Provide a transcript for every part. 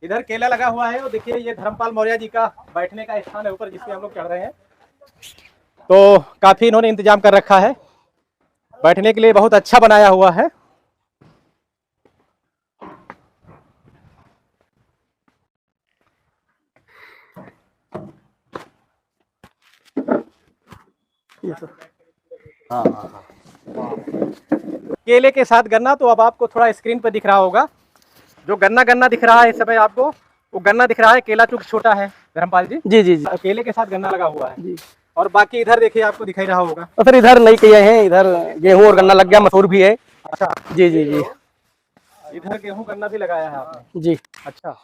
इधर केला लगा हुआ है और देखिए ये धर्मपाल मौर्य जी का बैठने का स्थान है ऊपर, जिसपे हम लोग चढ़ रहे हैं। तो काफी इन्होंने इंतजाम कर रखा है, बैठने के लिए बहुत अच्छा बनाया हुआ है। हाँ। केले के साथ गन्ना, तो अब आपको थोड़ा स्क्रीन पर दिख रहा होगा, जो गन्ना दिख रहा है इस समय आपको, वो गन्ना दिख रहा है। केला चूंकि छोटा है धर्मपाल जी। जी जी जी। केले के साथ गन्ना लगा हुआ है जी। और बाकी इधर देखिए आपको दिखाई रहा होगा। तो सर इधर नहीं किए हैं, इधर गेहूं और गन्ना लग गया, मसूर भी है। अच्छा जी जी जी। इधर गेहूं गन्ना भी लगाया है आपने? जी। अच्छा,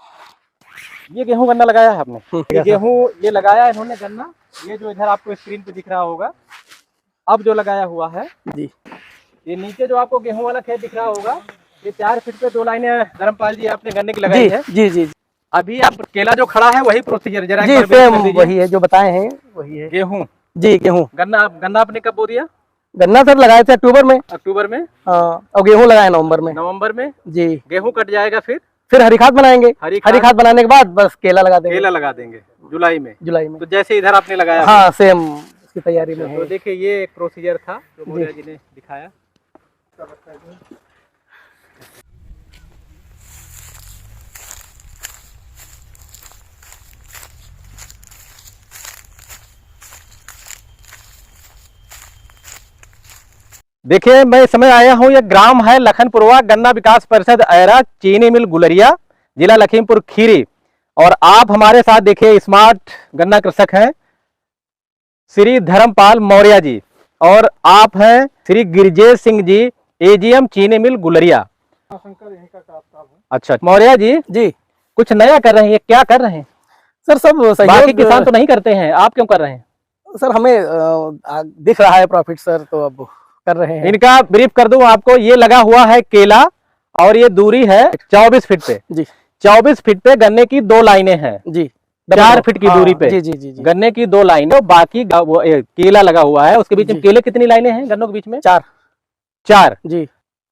ये गेहूं गन्ना लगाया है आपने? ये गेहूं ये लगाया है इन्होंने गन्ना, ये जो इधर आपको स्क्रीन पे दिख रहा होगा अब जो लगाया हुआ है जी। ये नीचे जो आपको गेहूं वाला खेत दिख रहा होगा, ये 4 फीट पे 2 लाइनें धर्मपाल जी आपने गन्ने की लगाई है। जी जी। अभी आप केला जो खड़ा है वही प्रोसीजर जरा जी सेम वही है जो बताए हैं वही है। गेहूं जी गेहूं। गन्ना आपने कब बो दिया? गन्ना सर लगाए थे अक्टूबर में। अक्टूबर में। और गेहूं लगाए नवंबर में। नवंबर में जी। गेहूं कट जाएगा, फिर हरी खाद बनाएंगे। हरी खाद बनाने के बाद बस केला लगा देंगे जुलाई में। तो जैसे इधर आपने लगाया, हाँ सेम उसकी तैयारी में है। तो देखिए ये एक प्रोसीजर था जो मौर्य जी ने दिखाया। देखिए मैं इस समय आया हूँ, ये ग्राम है लखनपुरवा, गन्ना विकास परिषद ऐरा, चीनी मिल गुलरिया, जिला लखीमपुर खीरी। और आप हमारे साथ देखिए स्मार्ट गन्ना कृषक हैं श्री धर्मपाल मौर्य जी, और आप हैं श्री गिरिजेश सिंह जी, एजीएम चीनी मिल गुलरिया। अच्छा मौर्य जी, कुछ नया कर रहे हैं, ये क्या कर रहे हैं? सर सब बाकी किसान तो नहीं करते हैं, आप क्यों कर रहे हैं? सर हमें दिख रहा है प्रॉफिट सर, तो अब कर रहे हैं। इनका ब्रीफ कर दूं आपको, ये लगा हुआ है केला और ये दूरी है 24 फीट पे। जी 24 फीट पे गन्ने की 2 लाइनें हैं जी, 4 फीट की दूरी पे। जी गन्ने की 2 लाइनें, बाकी केला लगा हुआ है उसके बीच में। केले कितनी लाइनें हैं गन्नों के बीच में? 4 जी।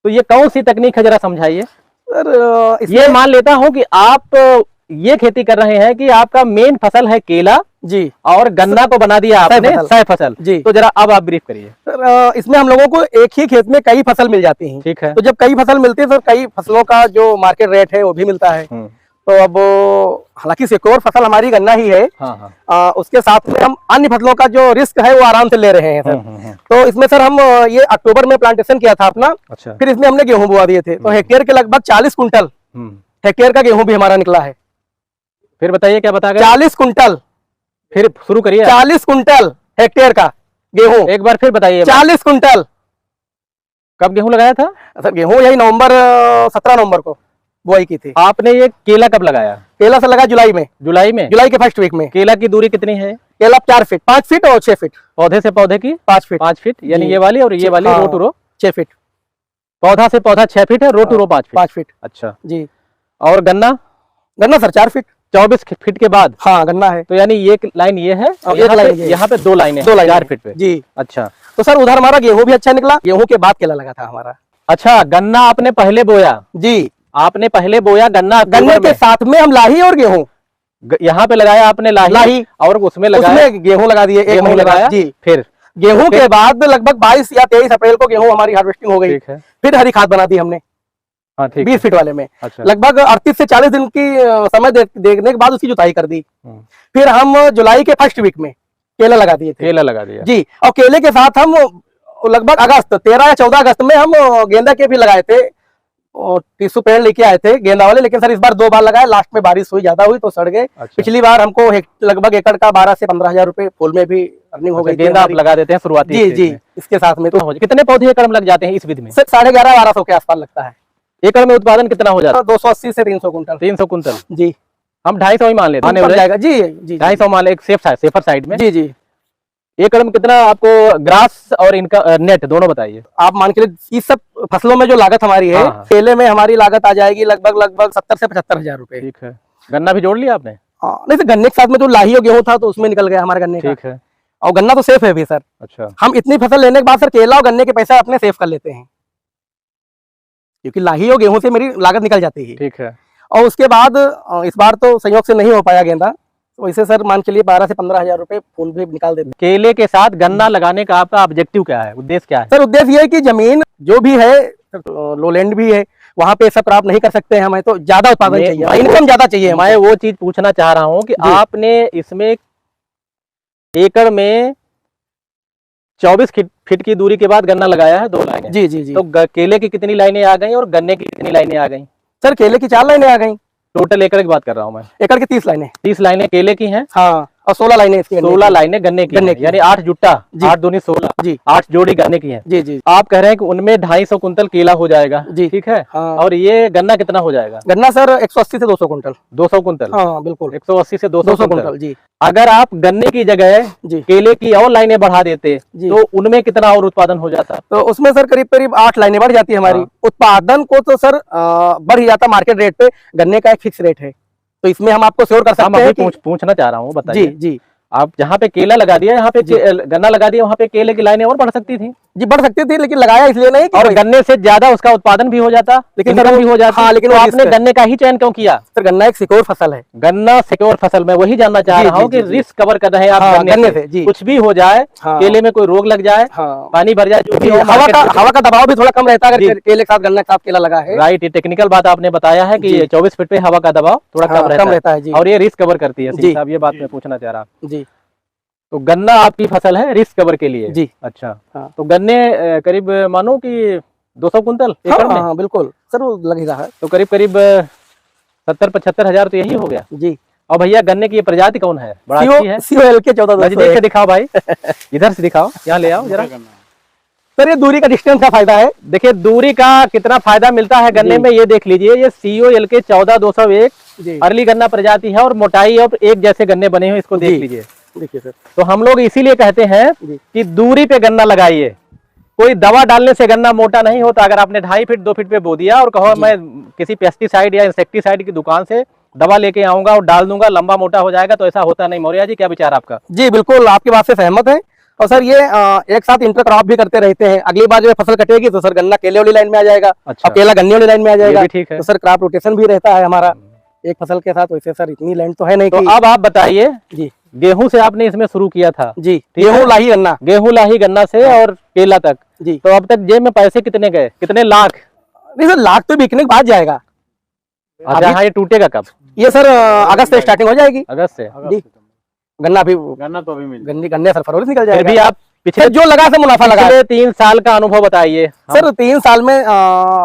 तो ये कौन सी तकनीक है जरा समझाइए सर। ये मान लेता हूँ कि आप ये खेती कर रहे हैं कि आपका मेन फसल है केला जी, और गन्ना को बना दिया आपने सह फसल जी। तो जरा अब आप ब्रीफ करिए सर। इसमें हम लोगों को एक ही खेत में कई फसल मिल जाती हैं। ठीक है। तो जब कई फसल मिलती है सर, कई फसलों का जो मार्केट रेट है वो भी मिलता है। तो अब हालांकि सिक्योर फसल हमारी गन्ना ही है। हाँ। उसके साथ में हम अन्य फसलों का जो रिस्क है वो आराम से ले रहे हैं सर। तो इसमें सर हम ये अक्टूबर में प्लांटेशन किया था अपना। अच्छा। फिर इसमें हमने गेहूं बोआ दिए थे, तो हेक्टेयर के लगभग 40 कुंटल हेक्टेयर का गेहूं भी हमारा निकला है। फिर बताइए क्या बता गए? 40 कुंटल। फिर शुरू करिए। 40 कुंटल हेक्टेयर का गेहूं। एक बार फिर बताइए। 40 कुंटल। कब गेहूं लगाया था सर? गेहूं यही 17 नवंबर को बुआई की थी। आपने ये केला कब लगाया? केला से लगा जुलाई में। जुलाई के फर्स्ट वीक में। केला की दूरी कितनी है? केला 4 फीट, 5 फीट और 6 फीट। पौधे से पौधे की 5 फीट यानी ये वाली और ये वाली रो टू रो 6 फीट। पौधा से पौधा 6 फीट है, रो टू रो 5 फीट। अच्छा जी। और गन्ना सर 4 फीट 24 फीट के बाद। हाँ गन्ना है। तो यानी एक लाइन ये है, यहाँ पे 2 लाइनें 4 फीट पे जी। अच्छा, तो सर उधर हमारा गेहूं भी अच्छा निकला, गेहूं के बाद केला लगा था हमारा। अच्छा, गन्ना आपने पहले बोया? जी आपने पहले बोया गन्ना, गन्ने के साथ में हम लाही और गेहूं यहाँ पे लगाया आपने लाही और उसमें गेहूं लगा दिए, एक महीने लगाया जी। फिर गेहूं के बाद लगभग 22 या 23 अप्रैल को गेहूं हमारी हार्वेस्टिंग हो गई। फिर हरी खाद बना दी हमने 20 फीट वाले में। अच्छा। लगभग 38 से 40 दिन की समय देखने के बाद उसकी जुताई कर दी। फिर हम जुलाई के फर्स्ट वीक में केला लगा दिया जी। और केले के साथ हम लगभग अगस्त 13 या 14 अगस्त में हम गेंदा के भी लगाए थे, टिश्यू पेड़ लेके आए थे गेंदा वाले। लेकिन सर इस बार 2 बार लगाए, लास्ट में बारिश हुई, ज्यादा हुई तो सड़ गए। अच्छा। पिछली बार हमको लगभग एकड़ का 12 से 15 हजार रुपए फूल में भी अर्निंग हो गई। गेंदा आप लगा देते हैं शुरुआती? जी। इसके साथ में तो कितने पौधे एकड़ में लग जाते हैं इस विधि में? सर 1150-1200 के आसपास लगता है। एकड़ में उत्पादन कितना हो जाता है? 280 से 300 कुंटल। 300 कुंटल जी। हम 250 ही मान लेते हैं जी। 250 मान ले, एक सेफर साइड में। जी। एकड़ में कितना आपको ग्रास और इनका नेट दोनों बताइए। आप मान के इस सब फसलों में जो लागत हमारी है, केले में हमारी लागत आ जाएगी लगभग 70 से 75 हजार रुपए। ठीक है। गन्ना भी जोड़ लिया आपने? नहीं सर, गन्ने के साथ में जो लाही और गेहूं था तो उसमें निकल गया हमारे गन्ने का। ठीक है। और गन्ना तो सेफ है भी सर। अच्छा। हम इतनी फसल लेने के बाद सर केला और गन्ने के पैसा अपने सेव कर लेते हैं, क्योंकि लाही और गेहूं से मेरी लागत निकल जाती है। ठीक है। और उसके बाद इस बार तो संयोग से नहीं हो पाया गेंदा, तो इसे सर मान के लिए 12 से 15 हजार रुपए फूल भी निकाल देते। केले के साथ गन्ना लगाने का आपका ऑब्जेक्टिव क्या है, उद्देश्य क्या है? सर उद्देश्य ये है कि जमीन जो भी है लोलैंड भी है, वहाँ पे सब क्रॉप नहीं कर सकते हैं, हमें तो ज्यादा उत्पादन चाहिए, इनकम ज्यादा चाहिए। मैं वो चीज पूछना चाह रहा हूँ कि आपने इसमें एकड़ में 24 फीट की दूरी के बाद गन्ना लगाया है, 2 लाइनें। जी जी जी। तो केले की कितनी लाइनें आ गई और गन्ने की कितनी लाइनें आ गई? सर केले की 4 लाइनें आ गई। टोटल एकड़ की बात कर रहा हूँ मैं। एकड़ की 30 लाइनें। 30 लाइनें केले की हैं। हाँ, और 16 लाइनें इसकी 16 लाइनें गन्ने की, यानी 8 जुट्टा, 8 दूनी 16 जी, 8 जोड़ी गन्ने की हैं। जी जी। आप कह रहे हैं कि उनमें 250 कुंटल केला हो जाएगा जी, ठीक है। हाँ। और ये गन्ना कितना हो जाएगा? गन्ना सर 180 से 200 कुंटल। 200 कुंटल? हाँ बिल्कुल, 180 से 200 कुंटल जी। अगर आप गन्ने की जगह केले की और लाइनें बढ़ा देते तो उनमें कितना और उत्पादन हो जाता? तो उसमें सर करीब करीब 8 लाइनें बढ़ जाती है हमारी। हाँ। उत्पादन को तो सर बढ़ ही जाता मार्केट रेट पे, गन्ने का एक फिक्स रेट है, तो इसमें हम आपको श्योर कर सकते हैं। पूछना चाह रहा हूँ, बताइए। जी जी। आप जहाँ पे केला लगा दिया, यहाँ पे गन्ना लगा दिया, वहाँ पे केले की लाइनें और बढ़ सकती थी जी, बढ़ सकती थी, लेकिन लगाया इसलिए नहीं कि और गन्ने से ज्यादा उसका उत्पादन भी हो जाता, लेकिन भी हो जाता। हाँ, लेकिन तो आपने गन्ने का ही चयन क्यों किया? सर गन्ना एक सिक्योर फसल है। गन्ना सिक्योर फसल, मैं वही जानना चाह रहा हूँ कि रिस्क कवर कर रहे हैं आप गन्ने से। कुछ भी हो जाए, केले में कोई रोग लग जाए, पानी भर जाए, जो भी हवा का दबाव भी थोड़ा कम रहता है अगर केले के साथ गन्ना के साथ केला लगा है। राइट, ये टेक्निकल बात आपने बताया है कि 24 फीट पे हवा का दबाव थोड़ा कम रहता है और ये रिस्क कवर करती है। साहब ये बात मैं पूछना चाह रहा हूँ जी। तो गन्ना आपकी फसल है रिस्क कवर के लिए जी। अच्छा, हाँ। तो गन्ने करीब मानो कि 200 कुंटल एकड़ में? हाँ बिल्कुल सर, वो लगेगा है। तो करीब 70-75 हजार तो यही हो गया जी। और भैया गन्ने की ये प्रजाति कौन है? बड़ा अच्छी है, COLK 14 दिखाओ भाई, इधर से दिखाओ, यहाँ ले आओ जरा। सर ये दूरी का डिस्टेंस का फायदा है। देखिए दूरी का कितना फायदा मिलता है गन्ने में, ये देख लीजिए। ये COLK 14201 अर्ली गन्ना प्रजाति है और मोटाई और एक जैसे गन्ने बने हुए, इसको देख लीजिए। देखिए सर, तो हम लोग इसीलिए कहते हैं कि दूरी पे गन्ना लगाइए। कोई दवा डालने से गन्ना मोटा नहीं होता। अगर आपने 2.5 फीट 2 फीट पे बो दिया और कहो मैं किसी पेस्टिसाइड या इंसेक्टिसाइड की दुकान से दवा लेके आऊंगा और डाल दूंगा, लंबा मोटा हो जाएगा, तो ऐसा होता नहीं। मौर्य जी क्या विचार आपका? जी बिल्कुल, आपकी बात से सहमत है। और सर ये एक साथ इंटरक्रॉप भी करते रहते हैं। अगली बार जब फसल कटेगी तो सर गन्ना केले वाली लाइन में आ जाएगा। अच्छा। और केला गन्ने वाली लाइन में आ जाएगा। ठीक है। तो सर क्रॉप रोटेशन भी रहता है हमारा एक फसल के साथ। वैसे सर इतनी लाइन तो है नहीं। तो अब आप बताइए जी, गेहूं से आपने इसमें शुरू किया था जी, गेहूं लाही गन्ना से और केला तक जी। तो अब तक जेब में पैसे कितने गए, कितने लाख? नहीं सर, लाख तो बिकने के बाद जाएगा। अच्छा, हाँ, ये टूटेगा कब? ये सर अगस्त से स्टार्टिंग हो जाएगी। अगस्त से जी। गन्ना तो अभी गन्ने सर फरवरी निकल जाएगा। भी आप पिछले जो लगा से मुनाफा लगा। 3 साल का अनुभव बताइए सर। 3 साल में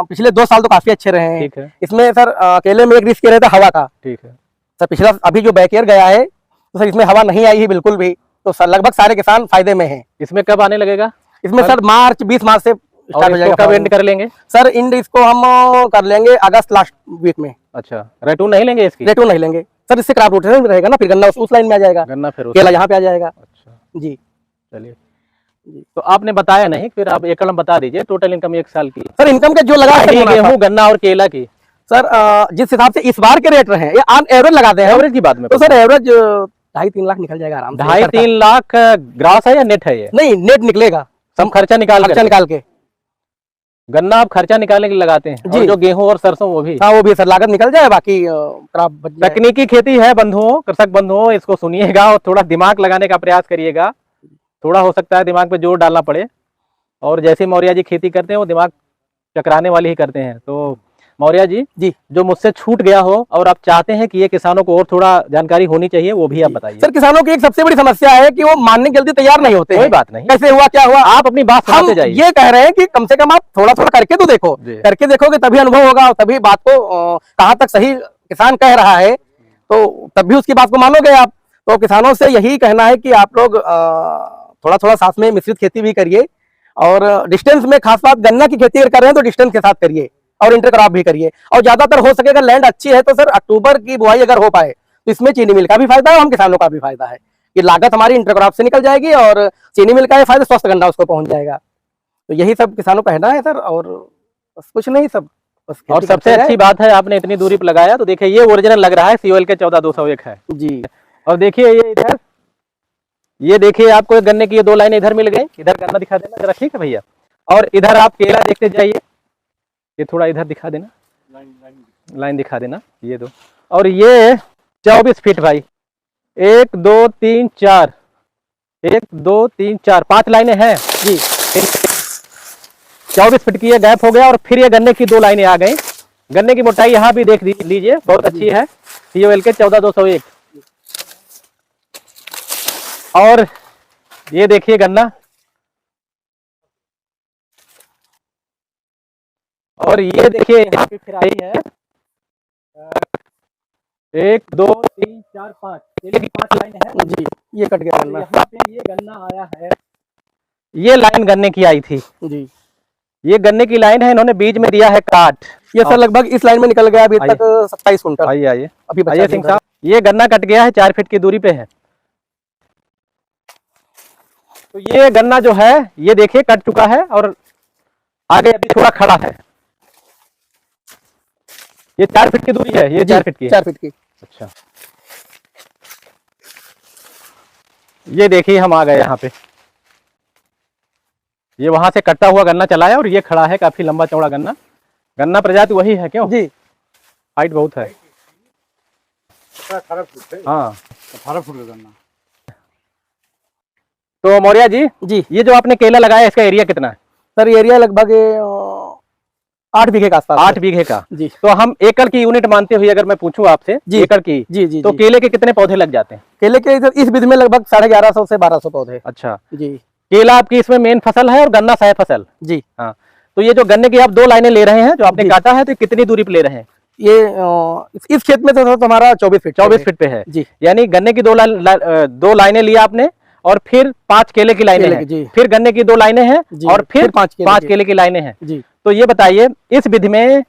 पिछले 2 साल तो काफी अच्छे रहे हैं। ठीक है। इसमें सर केले में एक रिस्क रहता है हवा का। ठीक है सर। पिछला अभी जो बैक ईयर गया है तो सर इसमें हवा नहीं आई है बिल्कुल भी, तो सर लगभग सारे किसान फायदे में हैं। इसमें कब आने लगेगा? इसमें सर 20 मार्च से स्टार्ट हो जाएगा। कब एंड कर लेंगे सर? इंड इसको हम कर लेंगे अगस्त लास्ट वीक में। अच्छा, रेटून नहीं लेंगे इसकी? रेटून नहीं लेंगे सर, इससे क्रॉप रोटेशन में रहेगा ना, फिर गन्ना उस लाइन में आ जाएगा, गन्ना फिर केला यहाँ पे आ जाएगा। अच्छा जी, चलिए। तो आपने बताया नहीं, फिर आप एकड़ में बता दीजिए टोटल इनकम 1 साल की। सर इनकम का जो लगा है गेहूं गन्ना और केला की सर, जिस हिसाब से इस बार के रेट रहे हैं, ऑन एवरेज लगाते हैं, एवरेज की बात में, तो सर एवरेज 2.5-3 लाख निकल जाएगा आराम से। 2.5-3 लाख ग्रॉस है या नेट है? ये नहीं, नेट निकलेगा। सब खर्चा निकाल के गन्ना आप खर्चा निकालने के लिए लगाते हैं जी। और जो गेहूं और सरसों वो भी? हाँ, वो भी सर लागत निकल जाए, बाकी क्रॉप। तकनीकी खेती है बंधुओं, कृषक बंधुओं, इसको सुनिएगा और थोड़ा दिमाग लगाने का प्रयास करिएगा। थोड़ा हो सकता है दिमाग पे जोर डालना पड़े, और जैसे मौर्य जी खेती करते हैं वो दिमाग चकराने वाली ही करते हैं। तो मौर्य जी जो मुझसे छूट गया हो और आप चाहते हैं कि ये किसानों को और थोड़ा जानकारी होनी चाहिए, वो भी आप बताइए। सर किसानों की एक सबसे बड़ी समस्या है कि वो मानने जल्दी तैयार नहीं होते। कोई बात नहीं, कैसे हुआ क्या हुआ, आप अपनी बात सुनाते जाइए। ये कह रहे हैं कि कम से कम आप थोड़ा थोड़ा करके तो देखो, करके देखोगे तभी अनुभव होगा, और तभी बात को कहाँ तक सही किसान कह रहा है तो तब भी उसकी बात को मानोगे आप। तो किसानों से यही कहना है कि आप लोग थोड़ा थोड़ा साथ में मिश्रित खेती भी करिए, और डिस्टेंस में खास बात गन्ना की खेती कर रहे हैं तो डिस्टेंस के साथ करिए, और इंटरक्रॉप भी करिए। और ज्यादातर हो सके अगर लैंड अच्छी है तो सर अक्टूबर की बुआई अगर हो पाए तो इसमें चीनी मिल का भी फायदा है और हम किसानों का भी फायदा है कि लागत हमारी इंटरक्रॉप से निकल जाएगी और चीनी मिल का फायदा स्वस्थ गन्ना उसको पहुंच जाएगा। तो यही सब किसानों का कहना है सर, और बस कुछ नहीं सब। और सबसे अच्छी बात है आपने इतनी दूरी पर लगाया, तो देखिए ये ओरिजिनल लग रहा है, COLK 14201 है जी। और देखिए ये इधर, ये देखिए आपको गन्ने की ये 2 लाइनें इधर मिल गई। इधर गन्ना दिखा देना जरा, ठीक है भैया। और इधर आप केला देखते जाइए, ये थोड़ा इधर दिखा देना। लाइन दिखा देना, ये दो। और ये 24 फीट भाई, 1 2 3 4, 1 2 3 4, 5 लाइनें हैं जी। 24 फीट की ये गैप हो गया। और फिर ये गन्ने की 2 लाइनें आ गई। गन्ने की मोटाई यहाँ भी देख लीजिए, बहुत अच्छी है, COL के 14201। और ये देखिए गन्ना, और ये देखिए यहाँ पे फिर आई है 1 2 3 4 5, केले की 5 लाइनें हैं जी। ये कट गया गन्ना, यहाँ पे ये गन्ना आया है, ये लाइन गन्ने की आई थी जी। ये गन्ने की लाइन है, इन्होंने बीच में दिया है काट। ये सर लगभग इस लाइन में निकल गया अभी तक 27 कुंटल। आइए अभी सिंह साहब, ये गन्ना कट गया है, 4 फीट की दूरी पे है। तो ये गन्ना जो है ये देखिए कट चुका है और आगे अभी थोड़ा खड़ा है। ये 4 फीट की दूरी है, ये 4 फीट की, 4 फीट की। अच्छा, ये देखिए हम आ गए यहाँ पे। ये वहां से कटता हुआ गन्ना चला है और ये खड़ा है, काफी लंबा चौड़ा गन्ना। गन्ना प्रजाति वही है क्यों जी? हाइट बहुत है, 18 फुट है। हाँ 18 फुट का गन्ना। तो मौर्या जी जी, ये जो आपने केला लगाया इसका एरिया कितना है? सर एरिया लगभग 8 बीघे का आसपास। 8 बीघे का जी। तो हम एकड़ की यूनिट मानते हुए अगर मैं पूछूं आपसे जी, एकड़ की जी जी, तो केले के कितने पौधे लग जाते हैं? केले के इस विधि में लगभग 1150 से 1200 पौधे। अच्छा जी। केला आपकी इसमें मेन फसल है और गन्ना सह फसल जी। हाँ, तो ये जो गन्ने की आप 2 लाइनें ले रहे हैं जो आपने काटा है, तो कितनी दूरी पे ले रहे हैं? ये इस खेत में तो हमारा 24 फीट पे है जी। यानी गन्ने की 2 लाइनें लिया आपने और फिर 5 केले की लाइनें हैं, फिर गन्ने की 2 लाइनें हैं और फिर 5 केले की लाइनें हैं जी। तो ये बताइए इस विधि में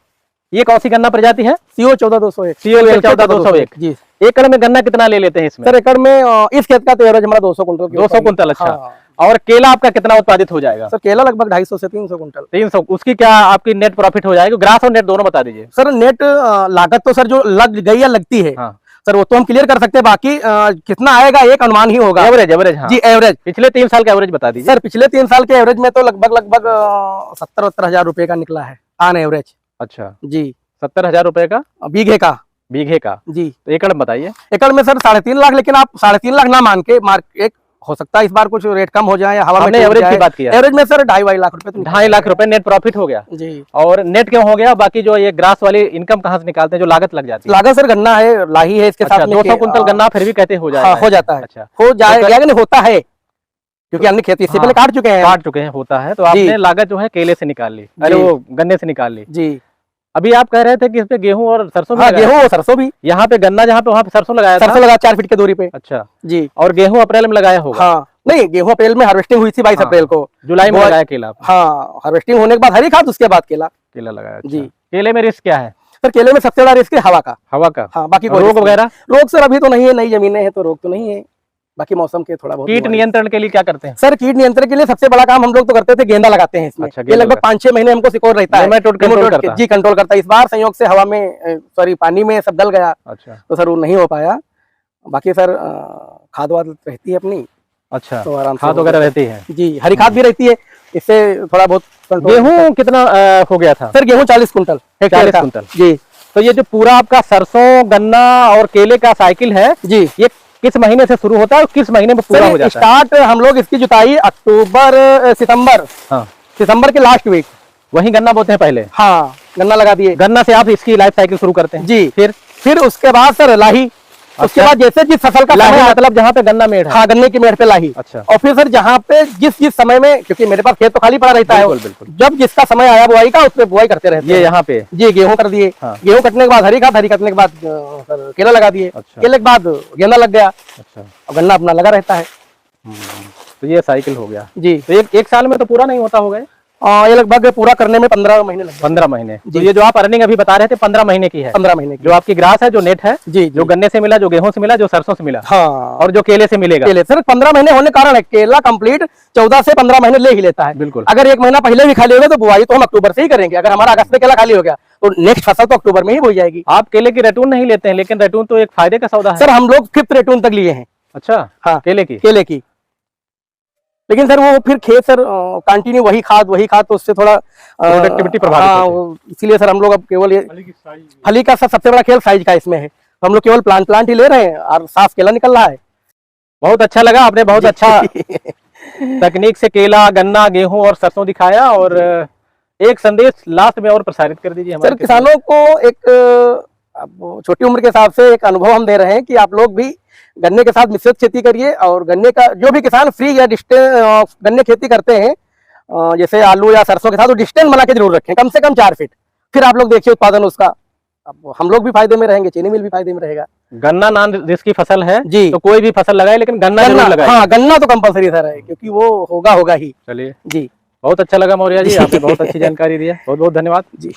ये कौन सी गन्ना प्रजाति है? CO 14201। COL 14201 जी। एकड़ में गन्ना कितना ले लेते हैं इसमें? सर एकड़ में इस खेत का तो एवरेज हमारा 200 कुंटल। 200 कुंटल, अच्छा। हाँ। और केला आपका कितना उत्पादित हो जाएगा? सर केला लगभग 250 से 300 कुंटल। 300, उसकी क्या आपकी नेट प्रॉफिट हो जाएगी? ग्रास और नेट दोनों बता दीजिए सर। नेट लागत तो सर जो लग गई या लगती है हाँ। सर वो तो हम क्लियर कर सकते हैं, बाकी कितना आएगा एक अनुमान ही होगा। एवरेज हाँ। जी एवरेज। पिछले 3 साल का एवरेज बता दीजिए। सर पिछले 3 साल के एवरेज में तो लगभग 70-72 हजार रुपए का निकला है ऑन एवरेज। अच्छा जी, 70,000 रुपए का बीघे का जी। तो एकड़ में बताइए। एकड़ में सर 3.5 लाख, लेकिन आप 3.5 लाख ना मान के एक हो सकता है इस बार कुछ रेट कम हो जाए या हवा में एवरेज की बात किया। एवरेज में सर 2.5 लाख रुपए, 2.5 लाख रुपए नेट प्रॉफिट हो गया जी। और नेट क्यों हो गया? बाकी जो ये ग्रास वाली इनकम कहाँ से निकालते हैं जो लागत लग जाती है? लागत सर गन्ना है, लाही है, इसके साथ 200 कुंटल गन्ना फिर भी कहते हो जाएगा। हो जाता है। अच्छा हो जाएगा, होता है क्योंकि हमने खेती इससे पहले काट चुके हैं, होता है। तो आपने लागत जो है केले से निकाल ली, अरे वो गन्ने से निकाल ली जी। अभी आप कह रहे थे कि इस पे गेहूं और सरसों भी गेहूं और सरसों भी। यहाँ पे गन्ना जहाँ पे वहाँ पे सरसों लगाया, सरसों लगा 4 फीट की दूरी पे। अच्छा जी। और गेहूं अप्रैल में लगाया होगा? हाँ नहीं, गेहूं अप्रैल में हार्वेस्टिंग हुई थी 22 अप्रैल को। जुलाई में लगाया केला? हाँ, हार्वेस्टिंग होने के बाद हरी खाद, उसके बाद केला लगाया जी। केले में रिस्क क्या है सर? केले में सबसे बड़ा रिस्क है हवा का। हाँ, बाकी रोग वगैरह? रोग सर अभी तो नहीं है, नई जमीनें हैं तो रोग तो नहीं है, बाकी मौसम के थोड़ा बहुत। कीट नियंत्रण के लिए क्या करते हैं सर? कीट नियंत्रण के लिए सबसे बड़ा काम हम लोग तो करते थे गेंदा लगाते हैं इसमें। अच्छा, ये लगभग 5-6 महीने हमको सिकोर रहता है, जी कंट्रोल करता है। इस बार संयोग से हवा में पानी में सब गल गया। अच्छा, तो सर वो नहीं हो पाया। बाकी सर खाद वाद रहती है अपनी। अच्छा, तो आराम से खाद वगैरह रहती है जी, हरी खाद भी रहती है, इससे थोड़ा बहुत। गेहूं कितना हो गया था सर? गेहूं 40 कुंटल, 40 कुंटल जी। तो ये जो पूरा आपका सरसों, गन्ना और केले का साइकिल है जी, ये किस महीने से शुरू होता है और किस महीने में पूरा हो जाता है? स्टार्ट हम लोग इसकी जुताई सितंबर के लास्ट वीक, वही गन्ना बोते हैं पहले। हाँ, गन्ना लगा दिए, गन्ना से आप इसकी लाइफ साइकिल शुरू करते हैं जी। फिर उसके बाद सर लाही। उसके बाद जैसे जिस फसल का लाही मतलब जहाँ पे गन्ना मेड़ है? हाँ, गन्ने की मेड़ पे लाही। अच्छा। और फिर सर जहाँ पे जिस समय में, क्योंकि मेरे पास खेत तो खाली पड़ा रहता है, बिल्कुल, जब जिसका समय आया बुआई का, उसपे बुआई करते रहते हैं। ये यहाँ पे जी गेहूं कर दिए। गेहूं कटने के बाद हरी खाद, हरी कटने के बाद केला लगा दिए। केले के बाद गेंदा लग गया। अच्छा, और गन्ना अपना लगा रहता है। तो ये साइकिल हो गया जी। तो एक साल में तो पूरा नहीं होता होगा? ये लगभग पूरा करने में 15 महीने लगते हैं। 15 महीने। तो ये जो आप अर्निंग अभी बता रहे थे 15 महीने की है? 15 महीने की। जो आपकी ग्रास है, जो नेट है जी, जो गन्ने से मिला, जो गेहूं से मिला, जो सरसों से मिला, हाँ, और जो केले से मिलेगा। केले सर 15 महीने होने कारण है, केला कंप्लीट 14 से 15 महीने ले ही लेता है। बिल्कुल। अगर 1 महीना पहले भी खाली हो गया तो बुआई तो हम अक्टूबर से ही करेंगे। अगर हमारा अगस्त में केला खाली हो गया तो नेक्स्ट फसल तो अक्टूबर में ही बोई जाएगी। आप केले की रेटून नहीं लेते हैं, लेकिन रेटून तो एक फायदे का सौदा है। सर हम लोग 5th रेटून तक लिए हैं। अच्छा हाँ, केले की लेकिन सर वो फिर खेत सर कंटिन्यू वही खाद तो उससे थोड़ा प्रोडक्टिविटी प्रभावित, इसीलिए सर हम लोग अब केवल ये फली का सबसे बड़ा खेल साइज का इसमें है, तो हम लोग केवल प्लांट ही ले रहे हैं और साफ केला निकल रहा है। बहुत अच्छा लगा, आपने बहुत अच्छा तकनीक से केला, गन्ना, गेहूं और सरसों दिखाया। और एक संदेश लास्ट में और प्रसारित कर दीजिए हमारे सर। किसानों को एक छोटी उम्र के हिसाब से एक अनुभव हम दे रहे हैं कि आप लोग भी गन्ने के साथ मिश्रित खेती करिए, और गन्ने का जो भी किसान फ्री या डिस्टेंस गन्ने खेती करते हैं जैसे आलू या सरसों के साथ, तो डिस्टेंस बना के जरूर रखें, कम से कम 4 फीट। फिर आप लोग देखिए उत्पादन उसका, अब हम लोग भी फायदे में रहेंगे, चीनी मिल भी फायदे में रहेगा। गन्ना नॉन रिस्की फसल है जी, तो कोई भी फसल लगाए, लेकिन गन्ना जरूर लगाए। हाँ, गन्ना तो कंपलसरी सर है, क्योंकि वो होगा ही। चलिए जी, बहुत अच्छा लगा मौर्य जी, आपने बहुत अच्छी जानकारी दी है, बहुत बहुत धन्यवाद जी।